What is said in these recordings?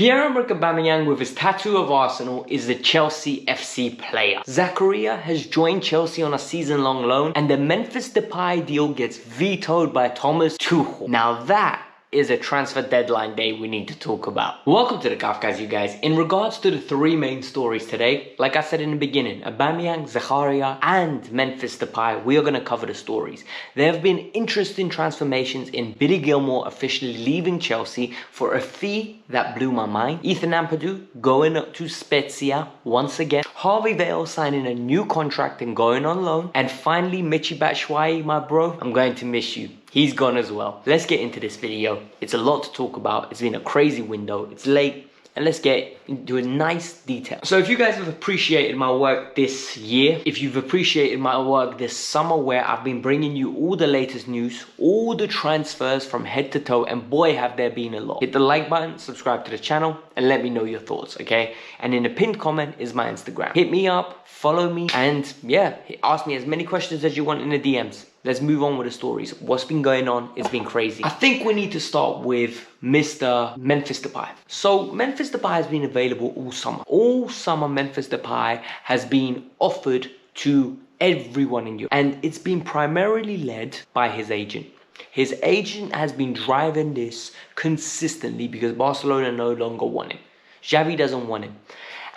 Pierre-Emerick Aubameyang with his tattoo of Arsenal is the Chelsea FC player. Zakaria has joined Chelsea on a season-long loan and the Memphis Depay deal gets vetoed by Thomas Tuchel. Now that is a transfer deadline day we need to talk about. Welcome to the Kavkas View, guys. In regards to the three main stories today, like I said in the beginning, Aubameyang, Zakaria and Memphis Depay, we are going to cover the stories. There have been interesting transformations in Billy Gilmour officially leaving Chelsea for a fee that blew my mind. Ethan Ampadu going up to Spezia once again. Harvey Vale signing a new contract and going on loan. And finally, Michy Batshuayi, my bro, I'm going to miss you. He's gone as well. Let's get into this video. It's a lot to talk about. It's been a crazy window. It's late. And let's get into a nice detail. So if you guys have appreciated my work this year, if you've appreciated my work this summer where I've been bringing you all the latest news, all the transfers from head to toe, and boy have there been a lot. Hit the like button, subscribe to the channel, and let me know your thoughts, okay? And in the pinned comment is my Instagram. Hit me up, follow me, and yeah, ask me as many questions as you want in the DMs. Let's move on with the stories. What's been going on? It's been crazy. I think we need to start with Mr. Memphis Depay. So Memphis Depay has been available all summer. All summer Memphis Depay has been offered to everyone in Europe. And it's been primarily led by his agent. His agent has been driving this consistently because Barcelona no longer want him. Xavi doesn't want him.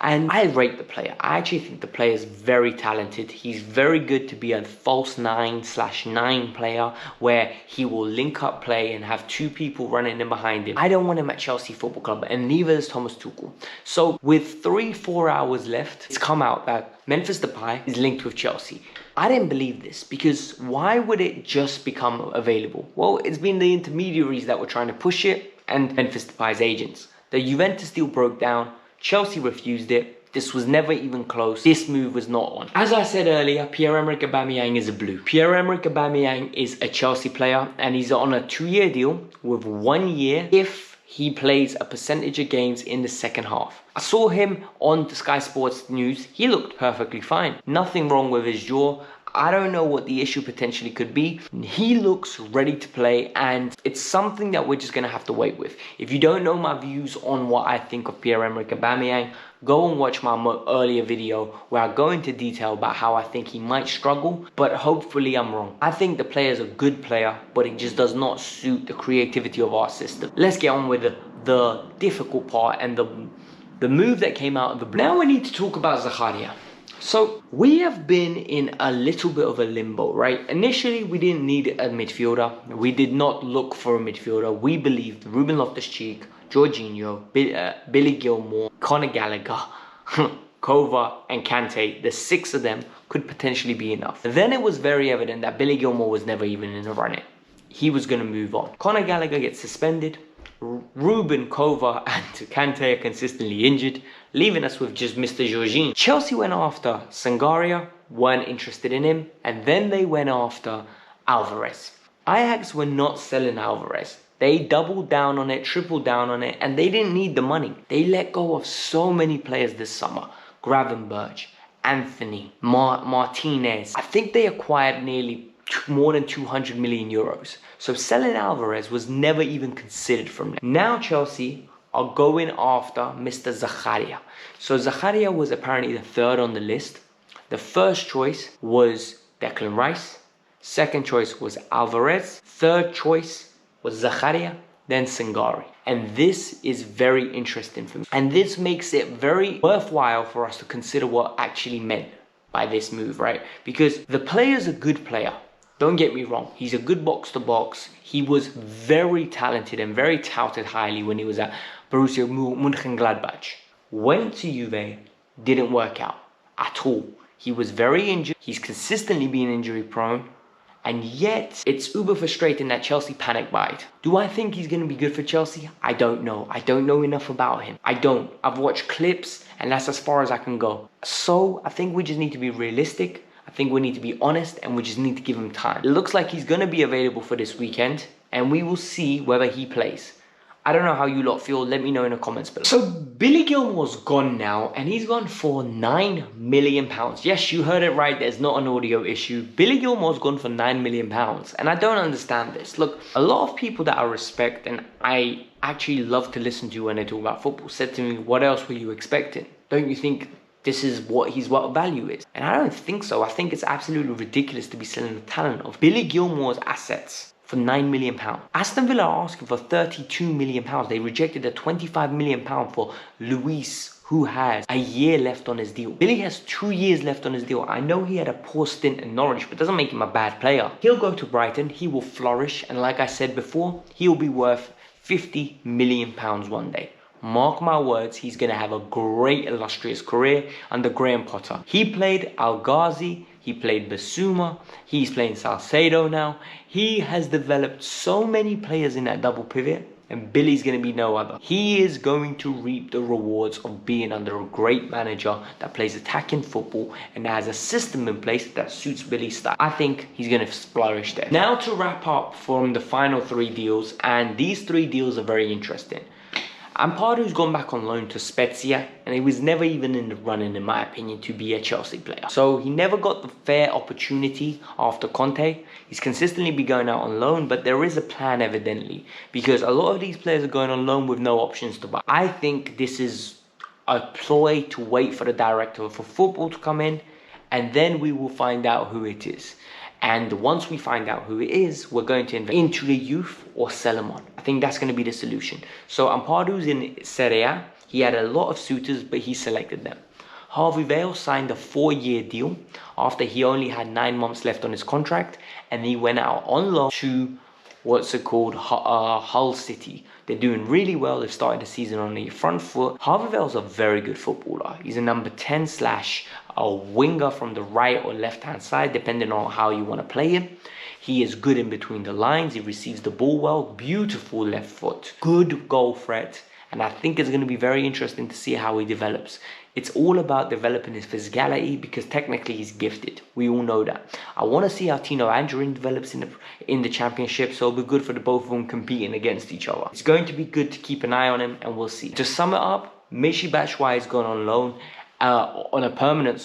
And I rate the player. I actually think the player is very talented. He's very good to be a false 9/9 player where he will link up play and have two people running in behind him. I don't want him at Chelsea Football Club, and neither does Thomas Tuchel. So with 3-4 hours left, it's come out that Memphis Depay is linked with Chelsea. I didn't believe this because why would it just become available? Well, it's been the intermediaries that were trying to push it and Memphis Depay's agents. The Juventus deal broke down. Chelsea refused it. This was never even close. This move was not on. As I said earlier, Pierre-Emerick Aubameyang is a blue. Pierre-Emerick Aubameyang is a Chelsea player and he's on a 2-year deal with 1 year if he plays a percentage of games in the second half. I saw him on the Sky Sports News. He looked perfectly fine. Nothing wrong with his jaw. I don't know what the issue potentially could be. He looks ready to play and it's something that we're just going to have to wait with. If you don't know my views on what I think of Pierre-Emerick Aubameyang, go and watch my earlier video where I go into detail about how I think he might struggle, but hopefully I'm wrong. I think the player is a good player, but it just does not suit the creativity of our system. Let's get on with the difficult part and the move that came out of the blue. Now we need to talk about Zakaria. So we have been in a little bit of a limbo, right? Initially, we didn't need a midfielder. We did not look for a midfielder. We believed Ruben Loftus-Cheek, Jorginho, Billy Gilmour, Conor Gallagher, Kova and Kante, the 6 of them could potentially be enough. Then it was very evident that Billy Gilmour was never even in the running. He was going to move on. Conor Gallagher gets suspended. Ruben, Kova and Kante are consistently injured, leaving us with just Mr. Jorginho. Chelsea went after Zakaria, weren't interested in him, and then they went after Alvarez. Ajax were not selling Alvarez. They doubled down on it, tripled down on it, and they didn't need the money. They let go of so many players this summer. Gravenberch, Anthony, Martinez. I think they acquired nearly more than 200 million euros. So selling Alvarez was never even considered from them. Now Chelsea are going after Mr. Zakaria. So Zakaria was apparently the 3rd on the list. The first choice was Declan Rice. Second choice was Alvarez. Third choice was Zakaria, then Sangare. And this is very interesting for me. And this makes it very worthwhile for us to consider what actually meant by this move, right? Because the player's a good player. Don't get me wrong, he's a good box-to-box. He was very talented and very touted highly when he was at Borussia Mönchengladbach. Went to Juve, didn't work out at all. He was very injured. He's consistently been injury prone. And yet, it's uber frustrating that Chelsea panic buyed. Do I think he's going to be good for Chelsea? I don't know. I don't know enough about him. I don't. I've watched clips and that's as far as I can go. So, I think we just need to be realistic. I think we need to be honest and we just need to give him time. It looks like he's going to be available for this weekend and we will see whether he plays. I don't know how you lot feel. Let me know in the comments below. So Billy Gilmour's gone now, and he's gone for £9 million. Yes, you heard it right. There's not an audio issue. Billy Gilmour's gone for £9 million, and I don't understand this. Look, a lot of people that I respect and I actually love to listen to when they talk about football said to me, what else were you expecting? Don't you think this is what his value is? And I don't think so. I think it's absolutely ridiculous to be selling the talent of Billy Gilmour's assets for £9 million. Aston Villa are asking for £32 million. They rejected a £25 million for Luis, who has a year left on his deal. Billy has 2 years left on his deal. I know he had a poor stint in Norwich, but doesn't make him a bad player. He'll go to Brighton, he will flourish, and like I said before, he'll be worth £50 million one day. Mark my words, he's going to have a great illustrious career under Graham Potter. He played Al Ghazi, he played Basuma, he's playing Salcedo now. He has developed so many players in that double pivot, and Billy's going to be no other. He is going to reap the rewards of being under a great manager that plays attacking football and that has a system in place that suits Billy's style. I think he's going to flourish there. Now to wrap up from the final 3 deals, and these 3 deals are very interesting. Ampadu's gone back on loan to Spezia, and he was never even in the running, in my opinion, to be a Chelsea player. So he never got the fair opportunity after Conte. He's consistently been going out on loan, but there is a plan evidently, because a lot of these players are going on loan with no options to buy. I think this is a ploy to wait for the director for football to come in, and then we will find out who it is. And once we find out who it is, we're going to invest into the youth or sell him on. I think that's going to be the solution. So Ampadu's in Serie A. He had a lot of suitors, but he selected them. Harvey Vale signed a 4-year deal after he only had 9 months left on his contract. And he went out on loan to, Hull City. They're doing really well. They've started the season on the front foot. Harvey Vale's a very good footballer. He's a number 10 / a winger from the right or left hand side, depending on how you want to play him. He is good in between the lines. He receives the ball well. Beautiful left foot. Good goal threat. And I think it's going to be very interesting to see how he develops. It's all about developing his physicality, because technically he's gifted. We all know that. I want to see how Tino Anjorin develops in the championship, so it'll be good for the both of them competing against each other. It's going to be good to keep an eye on him, and we'll see. To sum it up, Michy Batshuayi has gone on loan, on a permanent,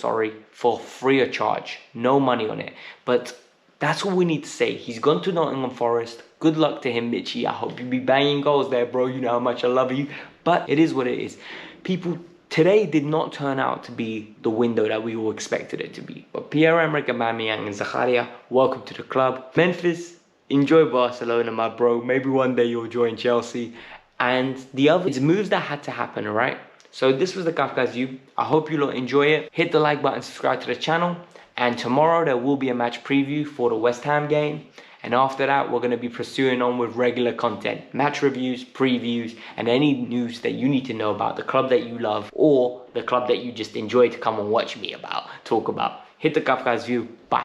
for free of charge. No money on it. But that's all we need to say. He's gone to Nottingham Forest. Good luck to him, Michy. I hope you be banging goals there, bro. You know how much I love you. But it is what it is. People, today did not turn out to be the window that we all expected it to be. But Pierre-Emerick Aubameyang and Zakaria, welcome to the club. Memphis, enjoy Barcelona, my bro. Maybe one day you'll join Chelsea. And the other, it's moves that had to happen, right? So this was the Kavkas View. I hope you lot enjoy it. Hit the like button, subscribe to the channel. And tomorrow there will be a match preview for the West Ham game. And after that, we're going to be pursuing on with regular content. Match reviews, previews, and any news that you need to know about the club that you love or the club that you just enjoy to come and watch me talk about. Hit the Kavkas View. Bye.